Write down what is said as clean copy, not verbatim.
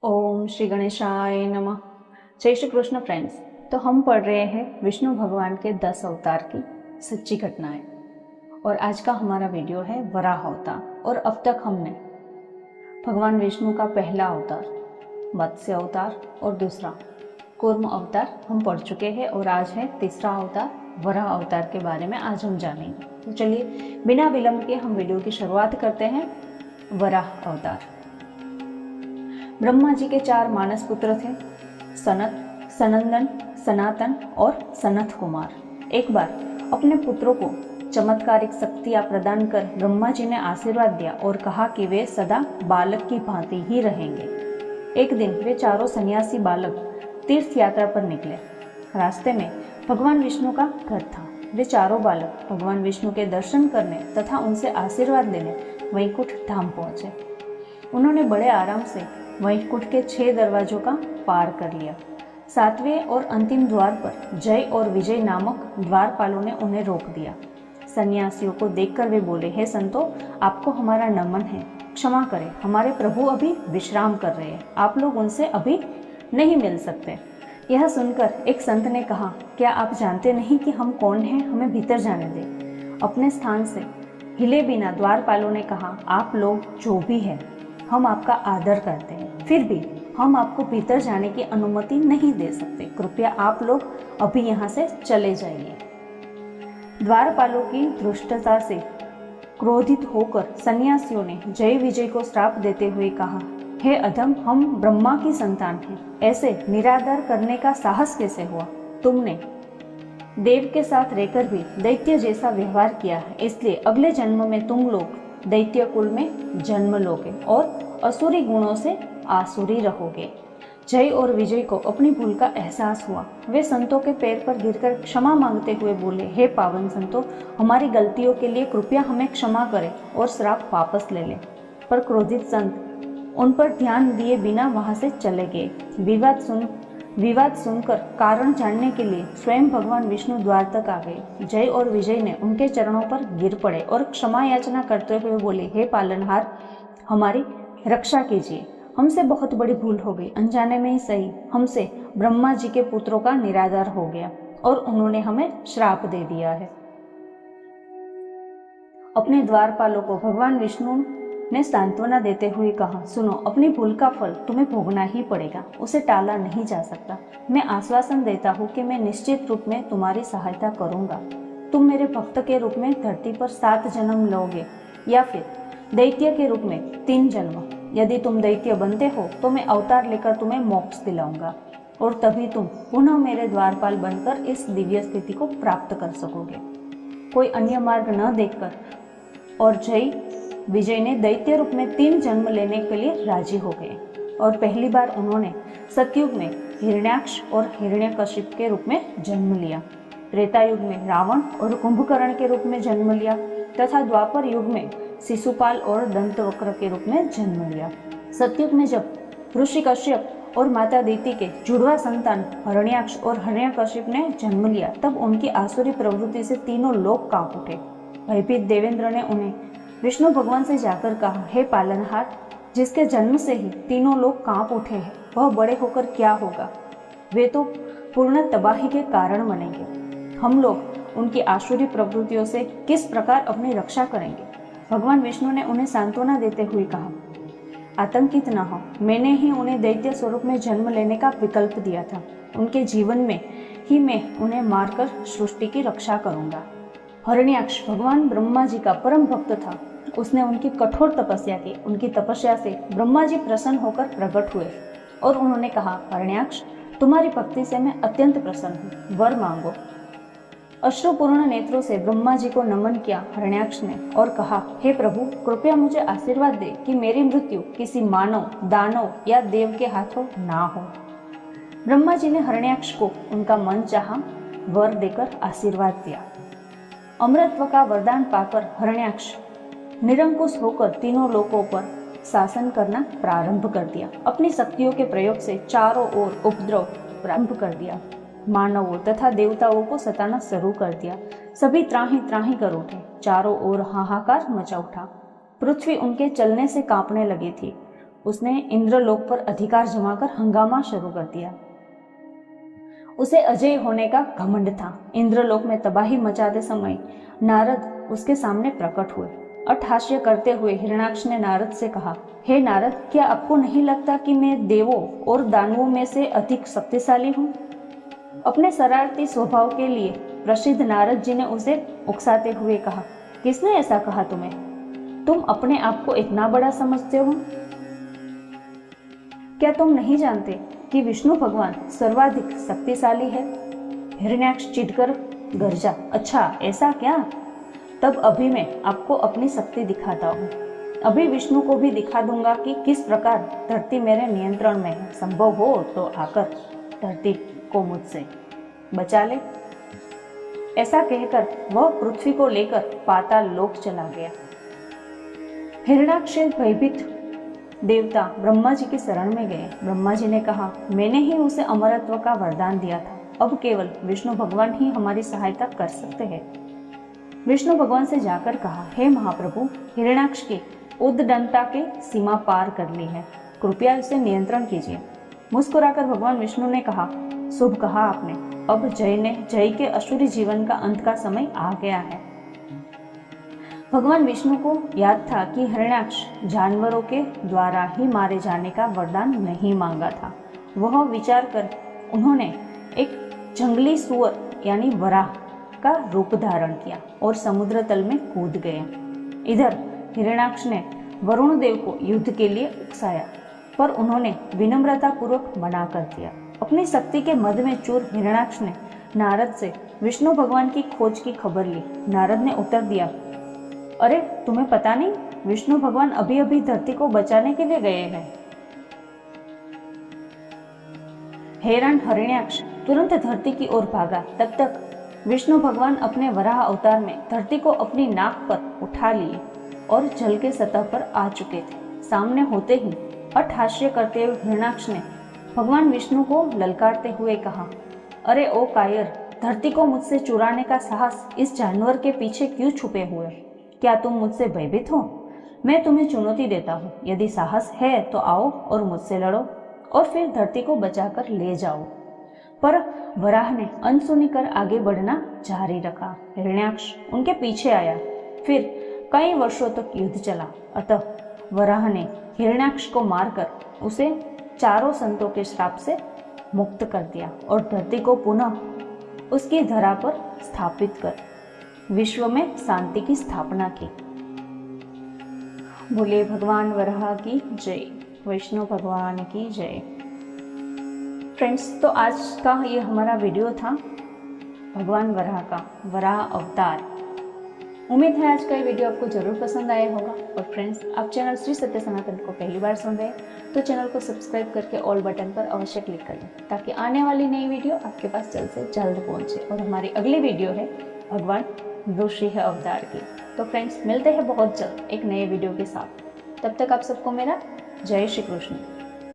ओम श्री गणेशाय नमः। जय श्री कृष्ण फ्रेंड्स। तो हम पढ़ रहे हैं विष्णु भगवान के 10 अवतार की सच्ची घटनाएं और आज का हमारा वीडियो है वराह अवतार। और अब तक हमने भगवान विष्णु का पहला अवतार मत्स्य अवतार और दूसरा कूर्म अवतार हम पढ़ चुके हैं और आज है तीसरा अवतार वराह अवतार के बारे में आज हम जानेंगे। तो चलिए बिना विलंब के हम वीडियो की शुरुआत करते हैं। वराह अवतार। ब्रह्मा जी के 4 मानस पुत्र थे, सनत, सनंदन, सनातन और सनत कुमार। एक बार अपने पुत्रों को चमत्कारिक शक्तियां प्रदान कर ब्रह्मा जी ने आशीर्वाद दिया और कहा कि वे सदा बालक की भांति ही रहेंगे। एक दिन वे चारों सन्यासी बालक तीर्थ यात्रा पर निकले। रास्ते में भगवान विष्णु का घर था। वे चारों बालक भगवान विष्णु के दर्शन करने तथा उनसे आशीर्वाद लेने वैकुंठ धाम पहुंचे। उन्होंने बड़े आराम से वैकुंठ के 6 दरवाजों का पार कर लिया। 7वें और अंतिम द्वार पर जय और विजय नामक द्वारपालों ने उन्हें रोक दिया। सन्यासियों को देखकर वे बोले, हे संतो, आपको हमारा नमन है, क्षमा करें, हमारे प्रभु अभी विश्राम कर रहे हैं, आप लोग उनसे अभी नहीं मिल सकते। यह सुनकर एक संत ने कहा, क्या आप जानते नहीं कि हम कौन हैं, हमें भीतर जाने दें। अपने स्थान से हिले बिना द्वारपालों ने कहा, आप लोग जो भी है हम आपका आदर करते हैं, फिर भी हम आपको भीतर जाने की अनुमति नहीं दे सकते, कृपया आप लोग अभी यहाँ से चले जाइए। द्वारपालों की धृष्टता से क्रोधित होकर सन्यासियों ने जय विजय को श्राप देते हुए कहा, हे अधम, हम ब्रह्मा की संतान हैं, ऐसे निरादर करने का साहस कैसे हुआ? तुमने देव के साथ रहकर भी दैत्य जैसा व्यवहार किया है, इसलिए अगले जन्म में तुम लोग दैत्य कुल में जन्म लोगे और असुरी गुणों से आसुरी रहोगे। जय और विजय को अपनी भूल का एहसास हुआ। वे संतों के पैर पर गिरकर क्षमा मांगते हुए बोले, हे पावन संतों, हमारी गलतियों के लिए कृपया हमें क्षमा करें और श्राप वापस ले लें। पर क्रोधित संत उन पर ध्यान दिए बिना वहां से चले गए। विवाद सुनकर कारण जानने के लिए स्वयं भगवान विष्णु द्वार तक आ गए। जय और विजय ने उनके चरणों पर गिर पड़े और क्षमा याचना करते हुए बोले, हे पालनहार, हमारी रक्षा कीजिए, हमसे बहुत बड़ी भूल हो गई, अनजाने में ही सही, हमसे ब्रह्मा जी के पुत्रों का निरादर हो गया और उन्होंने हमें श्राप दे दिया है। अपने द्वारपालों को भगवान विष्णु ने सांत्वना देते हुए कहा, सुनो, अपनी भूल का फल तुम्हें भोगना ही पड़ेगा, उसे टाला नहीं जा सकता। मैं आश्वासन देता हूँ कि मैं निश्चित रूप में तुम्हारी सहायता करूंगा। तुम मेरे भक्त के रूप में धरती पर 7 जन्म लोगे या फिर दैत्य के रूप में 3 जन्म। यदि तुम दैत्य बनते हो तो मैं अवतार लेकर तुम्हें मोक्ष दिलाऊंगा और तभी तुम पुनः मेरे द्वारपाल बनकर इस दिव्य स्थिति को प्राप्त कर सकोगे। कोई अन्य मार्ग न देखकर और जय विजय ने दैत्य रूप में 3 जन्म लेने के लिए राजी हो गए और पहली बार उन्होंने सतयुग में हिरण्याक्ष और हिरण्यकशिप के रूप में जन्म लिया, त्रेता युग में रावण और कुंभकर्ण के रूप में जन्म लिया तथा द्वापर युग में शिशुपाल और दंतवक्र के रूप में जन्म लिया। सतयुग में जब ऋषि कश्यप और माता दिति के जुड़वा संतान हिरण्याक्ष और हिरण्यकशिप ने जन्म लिया, तब उनकी आसुरी प्रवृत्ति से तीनों लोग कांप उठे। भयभीत देवेंद्र ने उन्हें विष्णु भगवान से जाकर कहा, हे पालनहार, जिसके जन्म से ही तीनों लोग कांप उठे हैं, वह बड़े होकर क्या होगा? वे तो पूर्ण तबाही के कारण बनेंगे। हम लोग उनकी आसुरी प्रवृत्तियों से किस प्रकार अपनी रक्षा करेंगे? भगवान विष्णु ने उन्हें सांत्वना देते हुए कहा, आतंकित न हो, मैंने ही उन्हें दैत्य स्वरूप में जन्म लेने का विकल्प दिया था। उनके जीवन में ही मैं उन्हें मारकर सृष्टि की रक्षा करूंगा। हिरण्याक्ष भगवान ब्रह्मा जी का परम भक्त था। उसने उनकी कठोर तपस्या की। उनकी तपस्या से ब्रह्मा जी प्रसन्न होकर प्रकट हुए और उन्होंने कहा, हिरण्याक्ष, तुम्हारी भक्ति से मैं अत्यंत प्रसन्न हूँ, वर मांगो। अश्रुपूर्ण नेत्रों से ब्रह्मा जी को नमन किया हिरण्याक्ष ने और कहा, हे प्रभु, कृपया मुझे आशीर्वाद दे कि मेरी मृत्यु किसी मानव, दानव या देव के हाथों ना हो। ब्रह्मा जी ने हिरण्याक्ष को उनका मन चाहा वर देकर आशीर्वाद दिया। अमृतत्व का वरदान पाकर हिरण्याक्ष निरंकुश होकर तीनों लोकों पर शासन करना प्रारंभ कर दिया। अपनी शक्तियों के प्रयोग से चारों ओर उपद्रव प्रारंभ कर दिया। मानवों तथा देवताओं को सताना शुरू कर दिया। सभी त्राही त्राही कर उठे। चारों ओर हाहाकार मचा उठा। पृथ्वी उनके चलने से कांपने लगी थी। उसने इंद्रलोक पर अधिकार जमाकर हंगामा शुरू कर दिया। उसे अजय होने का घमंड था। इंद्रलोक में तबाही मचाते समय नारद उसके सामने प्रकट हुए। अट्टहास्य करते हुए हिरण्याक्ष ने नारद से कहा, हे नारद, क्या आपको नहीं लगता कि मैं देवों और दानवों में से अधिक शक्तिशाली हूँ? अपने शरारती स्वभाव के लिए प्रसिद्ध नारद जी ने उसे उकसाते हुए कहा, किसने ऐसा कहा तुम्हें? तुम अपने आप को इतना बड़ा समझते हो? क्या तुम नहीं जानते कि विष्णु भगवान सर्वाधिक शक्तिशाली है? हिरण्याक्ष चिढ़कर गरजा, अच्छा ऐसा क्या? तब अभी मैं आपको अपनी शक्ति दिखाता हूँ। अभी विष्णु को भी दिखा दूंगा कि किस प्रकार धरती मेरे नियंत्रण में है। संभव हो तो आकर धरती को मुझसे बचा ले। ऐसा कहकर वह पृथ्वी को लेकर पाताल लोक चला गया। हिरण्याक्ष भयभीत देवता ब्रह्मा जी की शरण में गए। ब्रह्मा जी ने कहा, मैंने ही उसे अमरत्व का वरदान दिया था। अब केवल विष्णु भगवान ही हमारी सहायता कर सकते हैं। विष्णु भगवान से जाकर कहा, हे महाप्रभु, हिरण्याक्ष की उद्दंडता की सीमा पार कर ली है, कृपया इसे नियंत्रण कीजिए। मुस्कुराकर भगवान विष्णु ने कहा, शुभ कहा आपने। अब जय के असुरी जीवन का अंत का समय आ गया है। भगवान विष्णु को याद था कि हिरण्याक्ष जानवरों के द्वारा ही मारे जाने का वरदान नहीं मांगा था। वह विचार कर उन्होंने एक जंगली सुअर यानी वराह का रूप धारण किया और समुद्र तल में कूद गए। इधर हिरण्याक्ष ने वरुण देव को युद्ध के लिए उकसाया, पर उन्होंने विनम्रता पूर्वक मना कर दिया। अपनी शक्ति के मद में चूर हिरण्याक्ष ने नारद से विष्णु भगवान की खोज की खबर ली। नारद ने उत्तर दिया, अरे तुम्हें पता नहीं, विष्णु भगवान अभी अभी धरती को बचाने के लिए गए हैं। हैरान हिरण्याक्ष तुरंत धरती की ओर भागा। तब तक विष्णु भगवान अपने वराह अवतार में धरती को अपनी नाक पर उठा लिए और जल के सतह पर आ चुके थे। सामने होते ही अट्टहास्य करते हुए हिरण्याक्ष ने भगवान विष्णु को ललकारते हुए कहा, अरे ओ कायर, धरती को मुझसे चुराने का साहस इस जानवर के पीछे क्यों छुपे हुए? क्या तुम मुझसे भयभीत हो? मैं तुम्हें चुनौती देता हूँ, यदि साहस है तो आओ और मुझसे लड़ो और फिर धरती को बचाकर ले जाओ। पर वराह ने अनसुनी कर आगे बढ़ना जारी रखा। हिरण्याक्ष उनके पीछे आया। फिर कई वर्षों तक युद्ध चला। अतः वराह ने हिरण्याक्ष को मारकर उसे चारों संतों के श्राप से मुक्त कर दिया और धरती को पुनः उसकी धरा पर स्थापित कर विश्व में शांति की स्थापना की। बोले भगवान वराह की जय, विष्णु भगवान की जय। फ्रेंड्स, तो आज का ये हमारा वीडियो था भगवान वराह का, वराह अवतार। उम्मीद है आज का ये वीडियो आपको जरूर पसंद आया होगा। और फ्रेंड्स, आप चैनल श्री सत्य सनातन को पहली बार सुन रहे हैं तो चैनल को सब्सक्राइब करके ऑल बटन पर अवश्य क्लिक कर लें, ताकि आने वाली नई वीडियो आपके पास जल्द से जल्द पहुंचे। और हमारी अगली वीडियो है भगवान नृसिंह अवतार की। तो फ्रेंड्स, मिलते हैं बहुत जल्द एक नए वीडियो के साथ। तब तक आप सबको मेरा जय श्री कृष्ण।